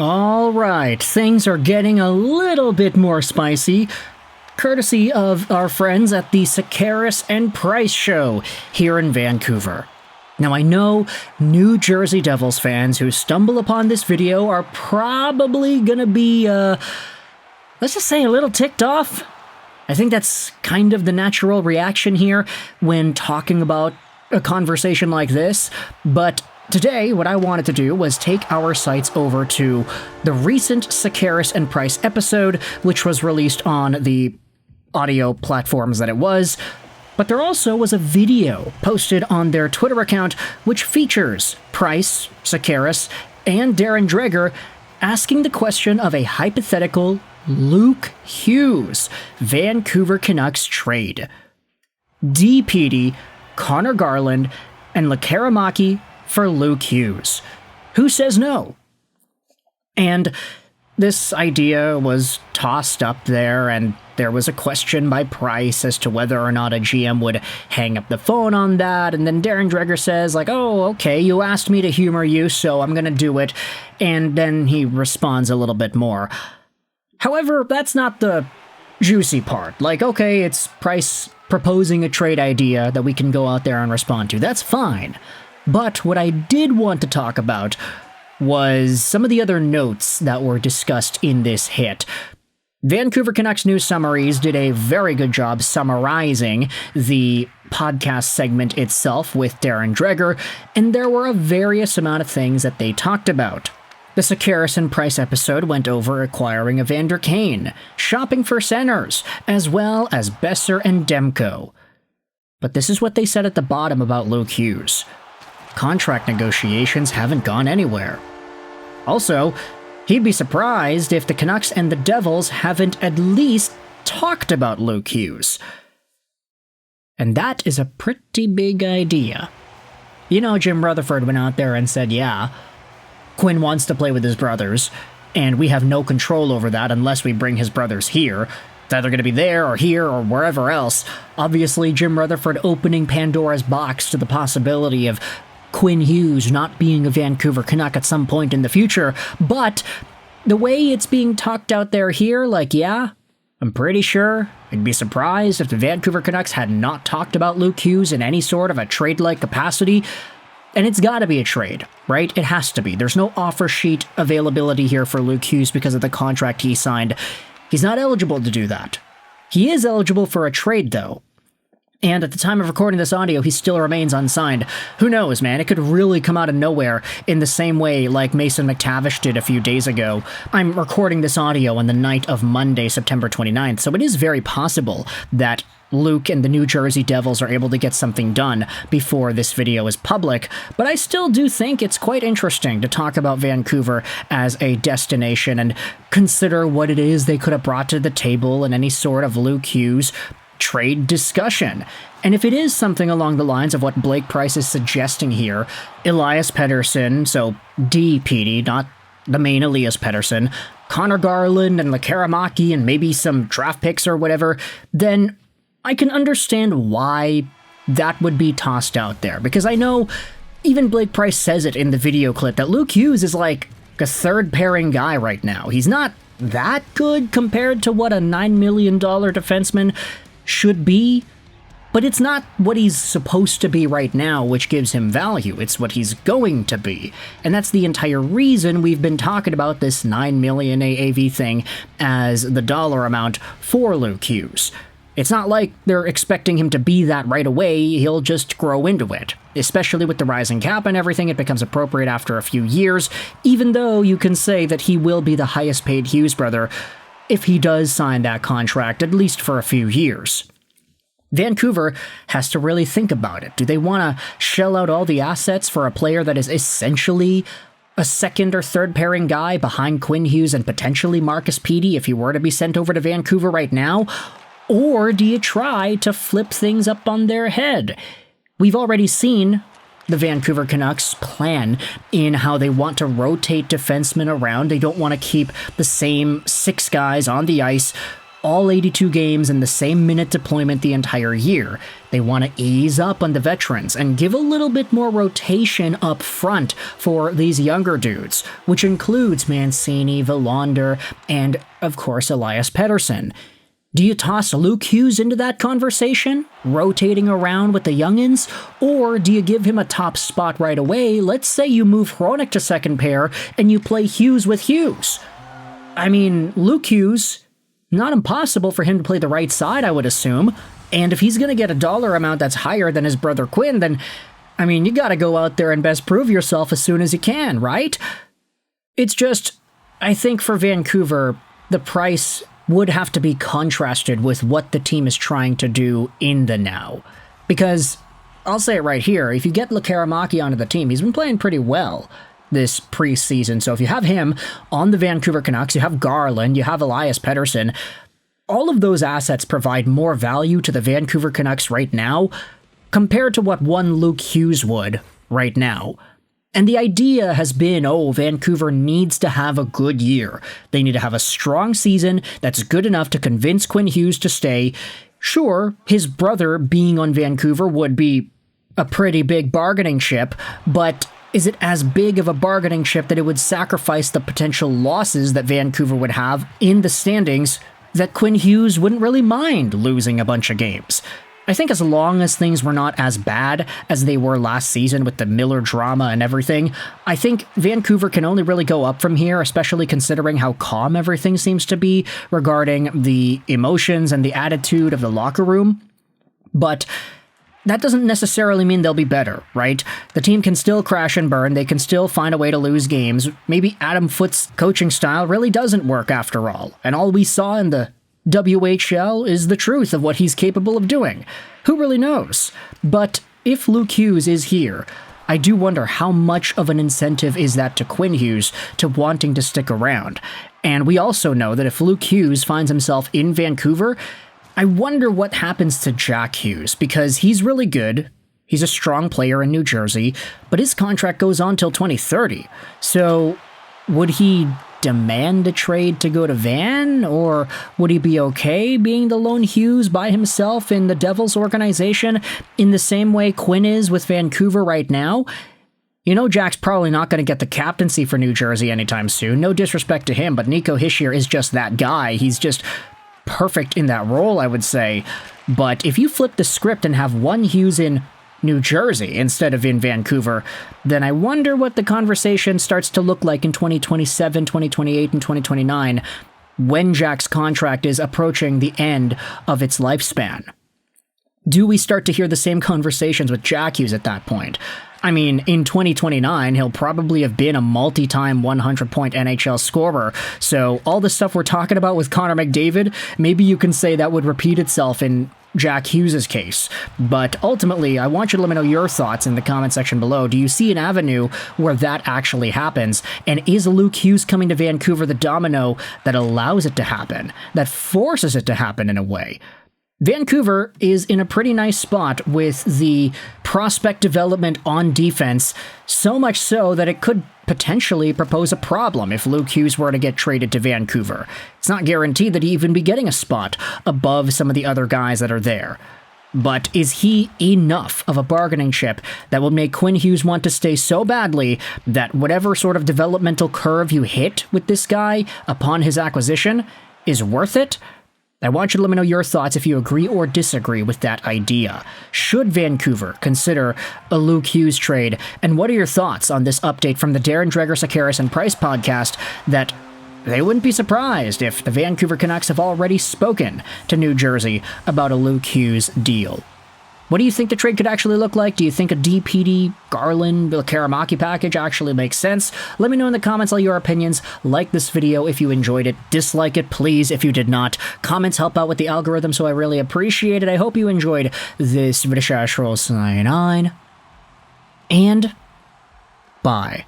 All right, things are getting a little bit more spicy, courtesy of our friends at the Schaefer and Price show here in Vancouver. Now, I know New Jersey Devils fans who stumble upon this video are probably gonna be, let's just say a little ticked off. I think that's kind of the natural reaction here when talking about a conversation like this, but today, what I wanted to do was take our sights over to the recent Schaefer and Price episode, which was released on the audio platforms that it was, but there also was a video posted on their Twitter account which features Price, Schaefer, and Darren Dreger asking the question of a hypothetical Luke Hughes Vancouver Canucks trade. DPD, Connor Garland, and Lekaramaki for Luke Hughes. Who says no? And this idea was tossed up there, and there was a question by Price as to whether or not a GM would hang up the phone on that, and then Darren Dreger says, like, oh, okay, you asked me to humor you, so I'm gonna do it, and then he responds a little bit more. However, that's not the juicy part. Like, okay, it's Price proposing a trade idea that we can go out there and respond to. That's fine. But what I did want to talk about was some of the other notes that were discussed in this hit. Vancouver Canucks News Summaries did a very good job summarizing the podcast segment itself with Darren Dreger, and there were a various amount of things that they talked about. The Schaefer and Price episode went over acquiring Evander Kane, shopping for centers, as well as Besser and Demko. But this is what they said at the bottom about Luke Hughes. Contract negotiations haven't gone anywhere. Also, he'd be surprised if the Canucks and the Devils haven't at least talked about Luke Hughes. And that is a pretty big idea. You know, Jim Rutherford went out there and said, yeah, Quinn wants to play with his brothers, and we have no control over that unless we bring his brothers here. It's either going to be there or here or wherever else. Obviously, Jim Rutherford opening Pandora's box to the possibility of Quinn Hughes not being a Vancouver Canuck at some point in the future, but the way it's being talked out there here, like, yeah, I'm pretty sure I'd be surprised if the Vancouver Canucks had not talked about Luke Hughes in any sort of a trade-like capacity, and it's gotta be a trade, right? It has to be. There's no offer sheet availability here for Luke Hughes because of the contract he signed. He's not eligible to do that. He is eligible for a trade, though. And at the time of recording this audio, he still remains unsigned. Who knows, man? It could really come out of nowhere in the same way like Mason McTavish did a few days ago. I'm recording this audio on the night of Monday, September 29th, so it is very possible that Luke and the New Jersey Devils are able to get something done before this video is public, but I still do think it's quite interesting to talk about Vancouver as a destination and consider what it is they could have brought to the table in any sort of Luke Hughes trade discussion. And if it is something along the lines of what Blake Price is suggesting here, Elias Pettersson, so DPD, not the main Elias Pettersson, Connor Garland and Lekaramaki and maybe some draft picks or whatever, then I can understand why that would be tossed out there. Because I know even Blake Price says it in the video clip that Luke Hughes is like a third pairing guy right now. He's not that good compared to what a $9 million defenseman should be, but it's not what he's supposed to be right now which gives him value. It's what he's going to be. And that's the entire reason we've been talking about this $9 million AAV thing as the dollar amount for Luke Hughes. It's not like they're expecting him to be that right away. He'll just grow into it. Especially with the rising cap and everything, it becomes appropriate after a few years, even though you can say that he will be the highest paid Hughes brother if he does sign that contract, at least for a few years. Vancouver has to really think about it. Do they want to shell out all the assets for a player that is essentially a second or third pairing guy behind Quinn Hughes and potentially Marcus Petey if he were to be sent over to Vancouver right now? Or do you try to flip things up on their head? We've already seen the Vancouver Canucks plan in how they want to rotate defensemen around. They don't want to keep the same 6 guys on the ice all 82 games in the same minute deployment the entire year. They want to ease up on the veterans and give a little bit more rotation up front for these younger dudes, which includes Mancini, Villander, and, of course, Elias Pettersson. Do you toss Luke Hughes into that conversation, rotating around with the youngins? Or do you give him a top spot right away? Let's say you move Hronek to second pair and you play Hughes with Hughes. I mean, Luke Hughes, not impossible for him to play the right side, I would assume. And if he's going to get a dollar amount that's higher than his brother Quinn, then, I mean, you got to go out there and best prove yourself as soon as you can, right? It's just, I think for Vancouver, the price would have to be contrasted with what the team is trying to do in the now. Because, I'll say it right here, if you get Lekaramaki onto the team, he's been playing pretty well this preseason. So if you have him on the Vancouver Canucks, you have Garland, you have Elias Pettersson, all of those assets provide more value to the Vancouver Canucks right now compared to what one Luke Hughes would right now. And the idea has been, Vancouver needs to have a good year. They need to have a strong season that's good enough to convince Quinn Hughes to stay. Sure, his brother being on Vancouver would be a pretty big bargaining chip, but is it as big of a bargaining chip that it would sacrifice the potential losses that Vancouver would have in the standings that Quinn Hughes wouldn't really mind losing a bunch of games? I think as long as things were not as bad as they were last season with the Miller drama and everything, I think Vancouver can only really go up from here, especially considering how calm everything seems to be regarding the emotions and the attitude of the locker room. But that doesn't necessarily mean they'll be better, right? The team can still crash and burn, they can still find a way to lose games. Maybe Adam Foote's coaching style really doesn't work after all, and all we saw in the WHL is the truth of what he's capable of doing. Who really knows? But if Luke Hughes is here, I do wonder how much of an incentive is that to Quinn Hughes to wanting to stick around. And we also know that if Luke Hughes finds himself in Vancouver, I wonder what happens to Jack Hughes, because he's really good. He's a strong player in New Jersey, but his contract goes on till 2030. So would he demand a trade to go to Van, or would he be okay being the lone Hughes by himself in the Devils organization in the same way Quinn is with Vancouver right now? You know, Jack's probably not going to get the captaincy for New Jersey anytime soon. No disrespect to him, but Nico Hischier is just that guy. He's just perfect in that role, I would say. But if you flip the script and have one Hughes in New Jersey instead of in Vancouver, then I wonder what the conversation starts to look like in 2027, 2028, and 2029 when Jack's contract is approaching the end of its lifespan. Do we start to hear the same conversations with Jack Hughes at that point? I mean, in 2029, he'll probably have been a multi-time 100-point NHL scorer, so all the stuff we're talking about with Connor McDavid, maybe you can say that would repeat itself in Jack Hughes' case. But ultimately, I want you to let me know your thoughts in the comment section below. Do you see an avenue where that actually happens? And is Luke Hughes coming to Vancouver the domino that allows it to happen, that forces it to happen in a way? Vancouver is in a pretty nice spot with the prospect development on defense, so much so that it could potentially propose a problem if Luke Hughes were to get traded to Vancouver. It's not guaranteed that he'd even be getting a spot above some of the other guys that are there. But is he enough of a bargaining chip that will make Quinn Hughes want to stay so badly that whatever sort of developmental curve you hit with this guy upon his acquisition is worth it? I want you to let me know your thoughts if you agree or disagree with that idea. Should Vancouver consider a Luke Hughes trade? And what are your thoughts on this update from the Darren Dreger, Sekeres, and Price podcast that they wouldn't be surprised if the Vancouver Canucks have already spoken to New Jersey about a Luke Hughes deal? What do you think the trade could actually look like? Do you think a DPD, Garland, Karamaki package actually makes sense? Let me know in the comments all your opinions. Like this video if you enjoyed it. Dislike it, please, if you did not. Comments help out with the algorithm, so I really appreciate it. I hope you enjoyed this video. And bye.